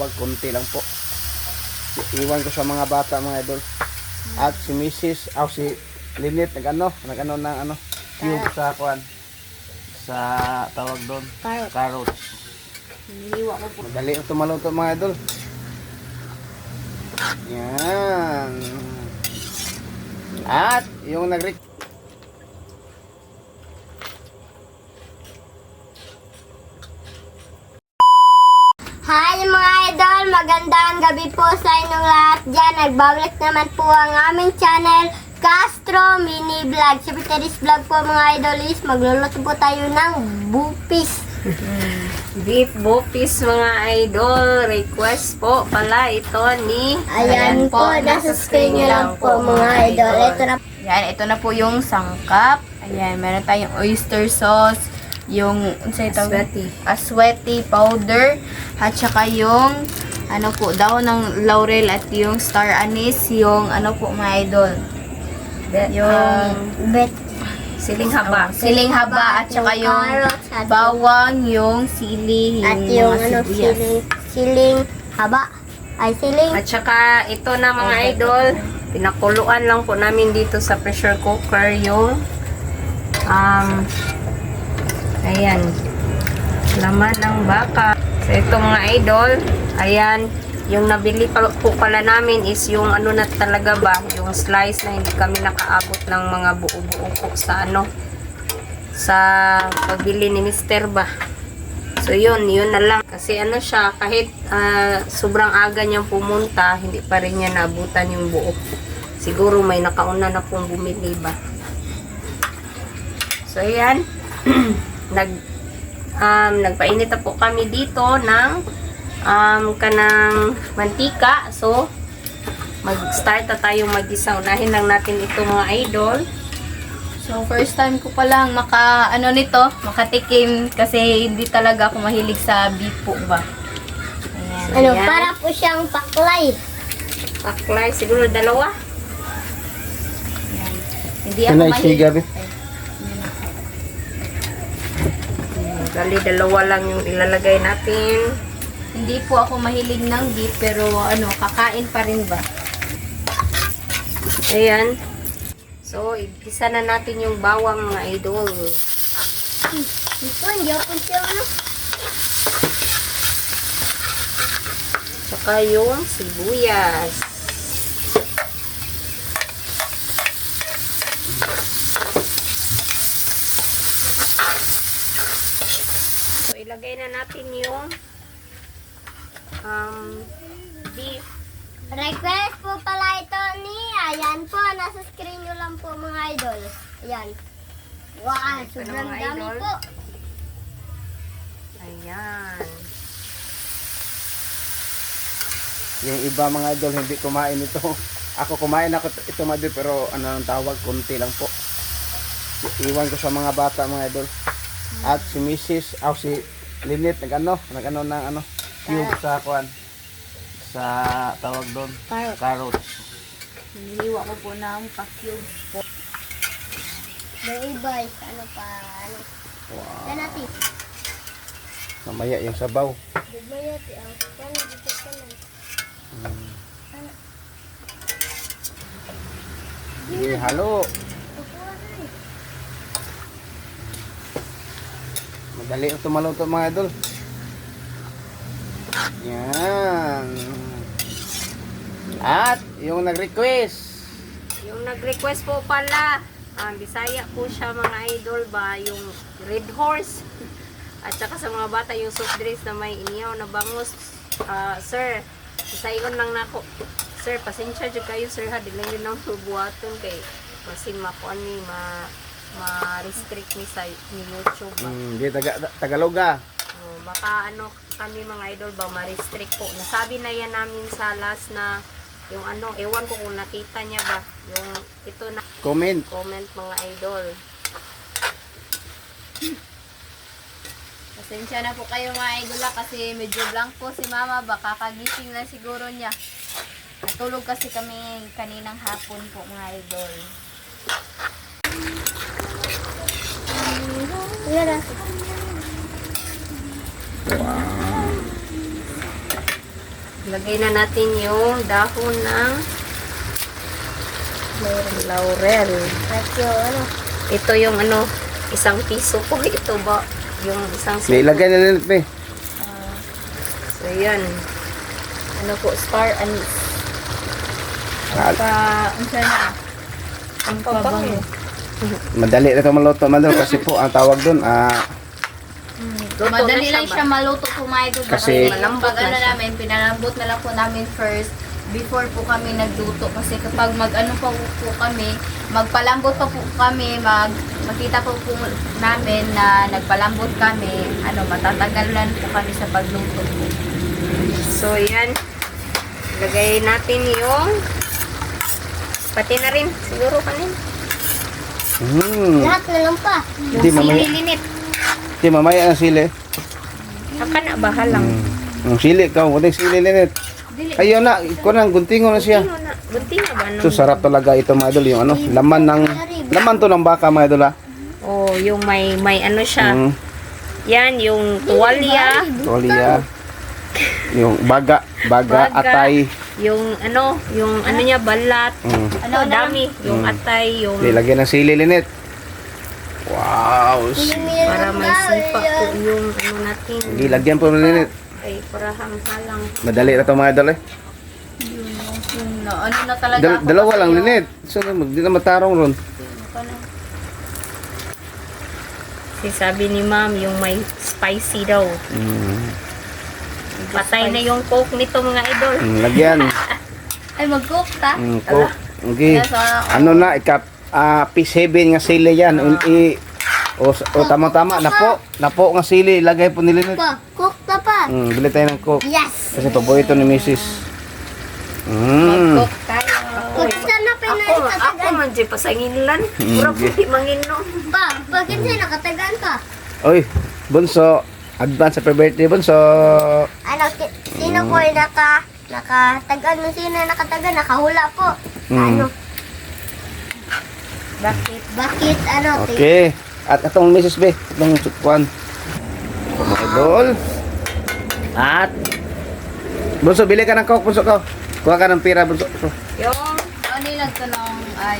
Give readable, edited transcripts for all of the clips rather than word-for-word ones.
Wag konti lang po. Iwan ko sa mga bata mga idol. At si Mrs. si Linit nag-ano ng ano cube sa kuan. Sa tawag doon. Carrots. Hiniwa ko po. Madali ito maluto mga idol. Yan. At yung Hi mga idol! Magandang gabi po sa inyong lahat dyan. Nagbabalik naman po ang aming channel, Castro Mini Vlog. Sa today's vlog po mga idol is magluluto po tayo ng bupis. Beef bopis mga idol. Request po pala ito ni... Ayan po, nasa screen nyo lang po mga idol. Ito na Yan, ito na po yung sangkap. Ayan, meron tayong oyster sauce, yung asweti powder, at saka yung ano po, daon ng laurel at yung star anise, yung ano po mga idol. Yung bet. siling haba at saka yung bawang, yung sili, At yung yung mga ano, sibuyas. siling haba. Ay, siling. At saka ito na mga idol, pinakuluan lang po namin dito sa pressure cooker yung ayan, laman ng baka. So ito mga idol, ayan, yung nabili po pala namin is yung ano na talaga ba, yung slice na hindi kami nakaabot ng mga buo-buo po sa ano, sa pagbili ni Mr. ba. So yun na lang. Kasi ano siya, kahit sobrang aga niyang pumunta, hindi pa rin niya naabutan yung buo. Siguro may nakauna na pong bumili ba. So ayan, nagpainit na po kami dito ng kanang mantika. So mag-start na tayo mag-isa. Unahin lang natin ito mga idol. So, first time ko pa lang makatikim kasi hindi talaga ako mahilig sa beef po ba. Ayan, Ano, ayan. para po siyang paklay. Paklay, siguro dalawa. Ayan. Hindi ako Kanay mahilig. gabi. Dali, dalawa lang yung ilalagay natin. Hindi po ako mahilig ng beef pero ano, kakain pa rin ba. Ayan. So, igisa na natin yung bawang mga idol. Ito, hindi ako siya ano. Tsaka yung sibuyas. So, ilagay na natin yung beef. Request po pala ito ni, ayan po, nasa screen nyo lang po mga idol. Ayan. Wow, Ito na, sobrang mga dami idol. po. Ayan. Yung iba mga idol hindi kumain ito. Ako kumain ako ito mga idol pero ano ang tawag, konti lang po. Iwan ko sa mga bata mga idol. At si Mrs. si Linit nag-ano ng ano cube sa kuan. Sa tawag doon. Carrots. Hiniwa ko po ng pa-cube po. May iba, ano pa, ano. Wow. Yan natin. Mamaya yung sabaw. Bigmaya, paano dito ka lang. Sige, halo. Madali ito maluto mga idol. Yan. At yung nag-request. Yung nag-request po pala, Bisaya po siya mga idol ba, yung Red Horse. At saka sa mga bata, yung soft drinks na may inihaw na bangus. Sir, isayon lang nako. Sir, pasensya dyan kayo sir ha, di lang yun ang bubuhaton kay masin makuan ni ma-restrict ni sa ni YouTube ba. Di Tagaloga. Baka ano kami mga idol ba ma-restrict po. Nasabi na yan namin sa last na yung ano, ewan ko kung nakita niya ba yung ito na Comment. comment mga idol. Pasensya na po kayo mga idol kasi medyo blank po si mama, baka kagising na siguro niya. Natulog kasi kami kaninang hapon po mga idol. Yan na. Lagay na natin yung dahon ng laurel. At yung ano. Ito yung ano, 1 piso po. Ito ba? Yung isang May ilagay na linit, be. So, yan. Ano po, star anise. Ah, Ang sana. Ang pabango. Madali na ito maluto, madal. Kasi po, ang tawag doon, Luto Madali na lang siya siya maluto po mga idol. Kasi- malambot pag na ano siya. namin, pinalambot na lang po namin first before po kami nagluto. Kasi kapag mag-ano pa po kami, magpalambot pa po kami, makita po namin na nagpalambot kami, matatagalan po kami sa pagluto po. So, yan. Lagay natin yung pati na rin. Siguro kanin. Lahat na lang pa. Yung Di, mamaya. sili linit. Di, mamaya ang sili. Saka na, bahalang. Ang sili, ikaw, kunting sili linit. Ayun na, ikaw na, guntingo na siya. Bunti na ba? Ito, sarap talaga ito, mga idol. Yung ano, laman to ng baka, mga idol, ha? Oh, yung may ano siya. Mm, Yan, yung tuwalya. tolya. Yung baga, atay. Yung ano niya, balat. Mm. Dami. Yung atay, yung Nilagyan ng sili linit. Wow. para may sipa po yung ano natin. Ilagyan po ng linit. Ay, para halang. Madali na ito, mga idol, eh. Yung na talaga ako Dalawa kasi lang yung- linit. So, hindi na matarong ron. Kasi sabi ni ma'am, yung may spicy daw. Mm. Patay na yung coke nito, mga idol. Lagyan. Ay, mag-cook ta? Coke. Okay. Yes, Ano na, piece 7 nga sili yan. Tama-tama. Napo nga sili. Lagay po nila. Pa, cook na pa. Bili tayo ng coke. Yes. Kasi paborito ni Mrs. Mag-cook tayo. Kung saan na Ako man dyan pasanginlan. Pura po di manginom. Pa, bakit siya nakatagan pa? Oy, Bunso. Advance happy birthday, Bunso. Ano, sino po yung nakatagan mo? Sino nakatagan? Nakahula po. Ano? Bakit? Bakit ano? Okay. At itong Mrs. B. Itong sukwan. Mga idol. At Bunso, bili ka ng coke, Bunso ko. Kuha ka ng pira, Bunso. Yung, Ano yung tanong ay...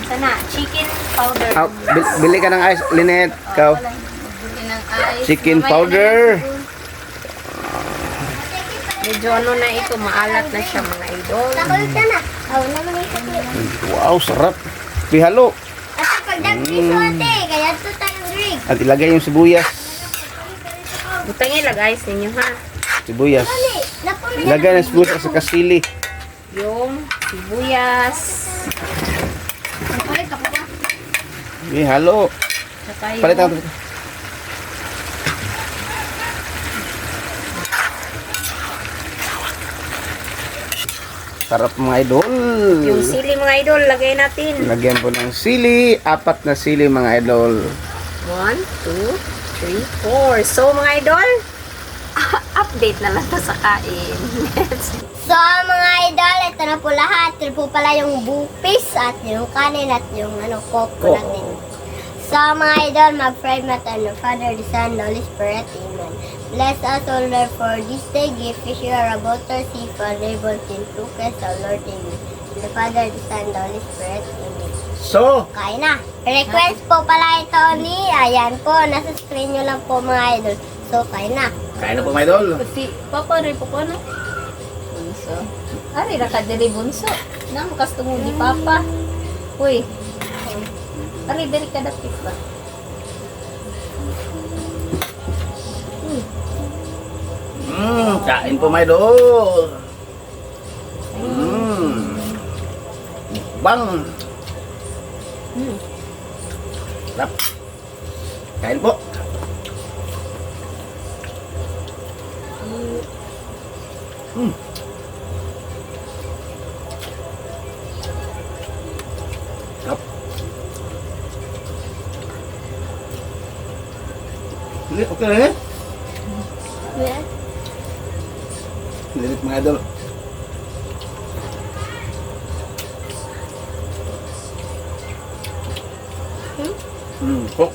sana, chicken powder. Bili ka ng ice, Lynette. Ikaw. Magbuti ng ice. Chicken Mamaya powder. Medyo ano na ito, maalat na siya, mga idol. Nakulit ka na. Oo naman yung saklit. Wow, sarap. Pihalo. At pag nag-piso ate, kaya ito tayo drink. At ilagay yung sibuyas. Butang ilagay sa inyo, ha? Sibuyas. Napuli. Ilagay ng sibuyas sa kasili. Yung sibuyas. Palit ako ba? Halo. Saka yung Palit ako. Sarap, mga idol. yung sili, mga idol, lagay natin. Lagyan po ng sili. 4 na sili, mga idol. 1, 2, 3, 4. So, mga idol, update na lang to sa kain. So mga idol, ito na po lahat. Ito po pala yung bupis at yung kanin at yung coke natin. So mga idol, mag-fry tayo ng Father, the Son, the Holy Spirit. Amen. Bless us, O Lord, for this day. Give fish you are about to see for labor till Lucas, O Lord, Amen. The Father, the Son, the Holy Spirit. Amen. So, Kain na. Request po pala ito ni, ayan po, nasa screen nyo lang po mga idol. So kain na. kain na po, mga idol. Pati, papa rin po ko na. Bunso. Ari, nakadiri bunso. Nang kastungo di papa. Uy. Ari, diri ka dapit ba? Kain po, mga idol. Bang. Sarap. Kain po. Sarap. Okay na eh? Lilit, mga idol. Coke.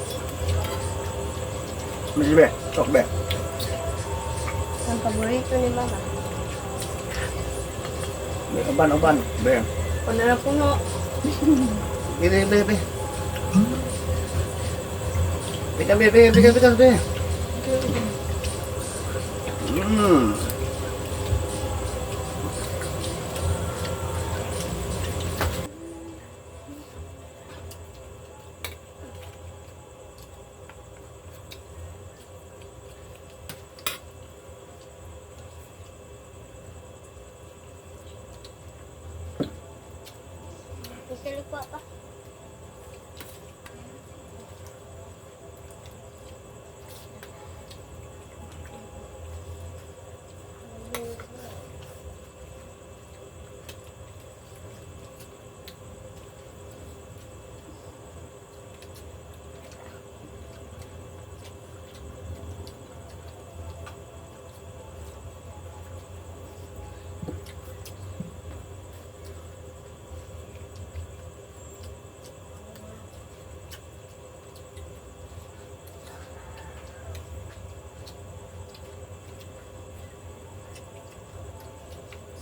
Masih be, coke be. Ang paborito ni Mama. May uban. Be. Wala na puno. Be. Bigas, be. Isali po pa.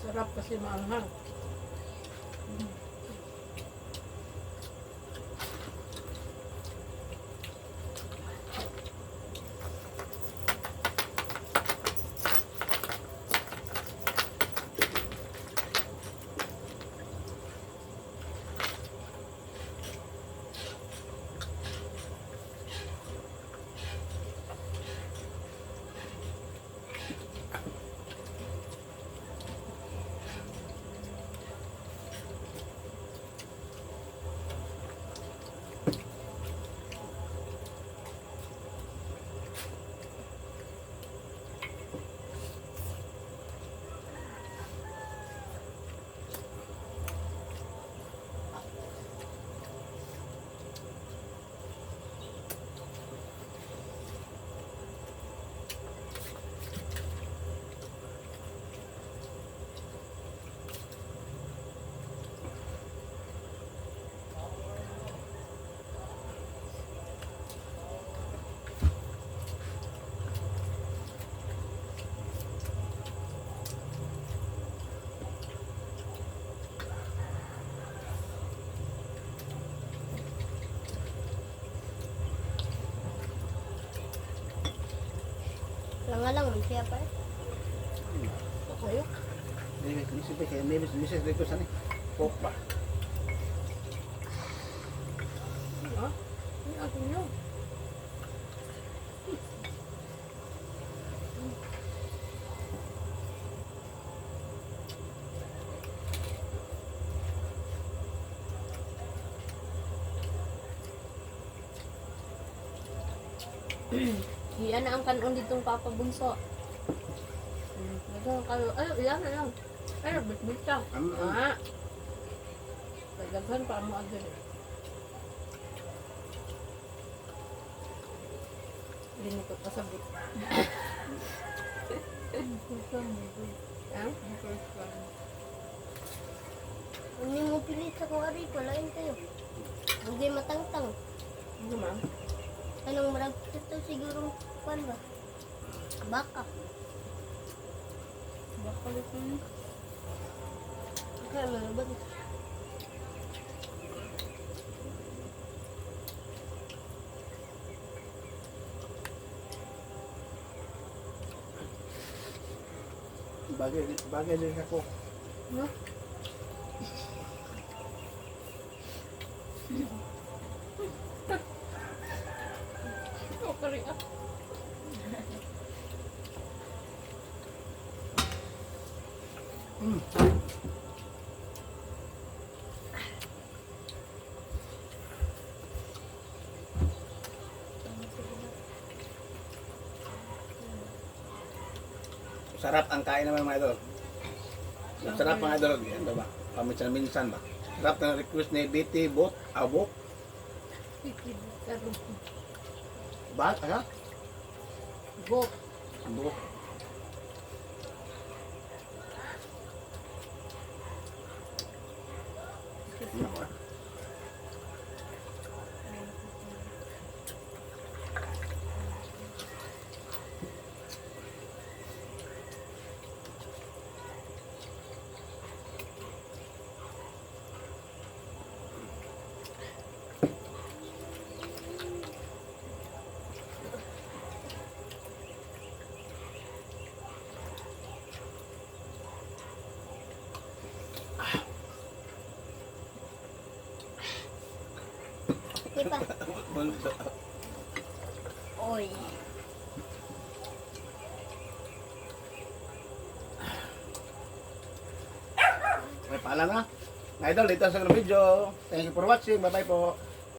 Sarap kasi maanghang. Lang, siya pa. Kayo? Misis dito sa ni. Pork ba? Ha? Ay, akin yun. Iyan na ang kanon ditong Papa Bunso. Dagang kanon. Ay, iyan na lang. Ay, bitbit ka. Ah. Daghan pa mo agad eh. Hindi ko pasabot. Hindi mo pilit sa kung ari, lain kayo. Hindi matangtang. Ano ma'am? Anong marag ito siguro kuan ba? Baka. Baka ulit yun. Kaya malabot. Bagay din ako. No? Oh, kari ah. Sarap ang kain naman mga idol. Sarap mga idol. Yan ba? Paminsan-minsan ba? Sarap ng request ni Betty Bot, Abok. Bat, ano? Go. Abok. Di pa. Oy. May paalam na. Mga idol, dito sa video. Thank you for watching. Bye-bye po.